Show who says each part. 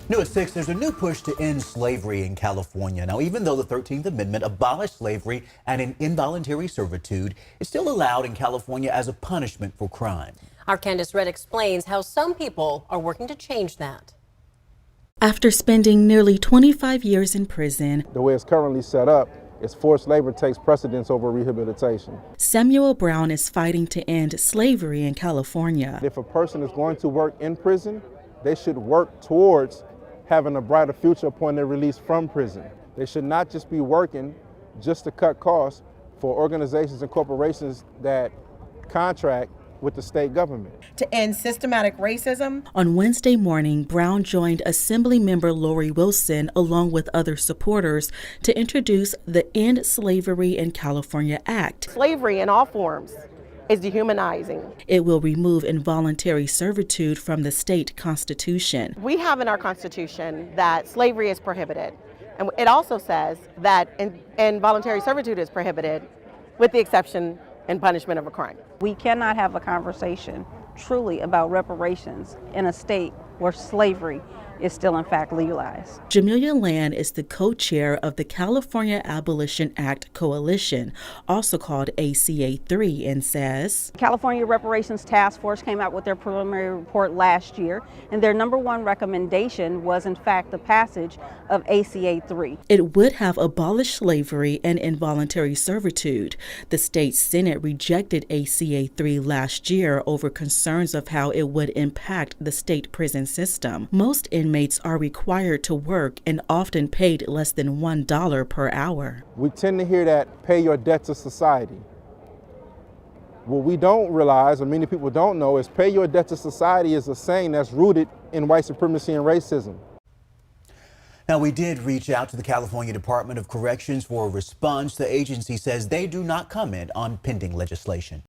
Speaker 1: New at 6, there's a new push to end slavery in California. Now, even though the 13th Amendment abolished slavery and an involuntary servitude, it's still allowed in California as a punishment for crime.
Speaker 2: Our Candace Red explains how some people are working to change that.
Speaker 3: After spending nearly 25 years in prison,
Speaker 4: the way it's currently set up, is forced labor takes precedence over rehabilitation.
Speaker 3: Samuel Brown is fighting to end slavery in California.
Speaker 4: If a person is going to work in prison, they should work towards having a brighter future upon their release from prison. They should not just be working just to cut costs for organizations and corporations that contract with the state government.
Speaker 5: To end systematic racism.
Speaker 3: On Wednesday morning, Brown joined Assemblymember Lori Wilson along with other supporters to introduce the End Slavery in California Act.
Speaker 5: Slavery in all forms is dehumanizing.
Speaker 3: It will remove involuntary servitude from the state constitution.
Speaker 5: We have in our constitution that slavery is prohibited. And it also says that involuntary servitude is prohibited with the exception and punishment of a crime.
Speaker 6: We cannot have a conversation truly about reparations in a state where slavery is still in fact legalized.
Speaker 3: Jamelia Land is the co-chair of the California Abolition Act Coalition, also called ACA 3, and says,
Speaker 6: California Reparations Task Force came out with their preliminary report last year, and their number one recommendation was in fact the passage of ACA 3.
Speaker 3: It would have abolished slavery and involuntary servitude. The state Senate rejected ACA 3 last year over concerns of how it would impact the state prison system. Most inmates are required to work and often paid less than $1 per hour.
Speaker 4: We tend to hear that pay your debt to society. What we don't realize, or many people don't know, is pay your debt to society is a saying that's rooted in white supremacy and racism.
Speaker 1: Now, we did reach out to the California Department of Corrections for a response. The agency says they do not comment on pending legislation.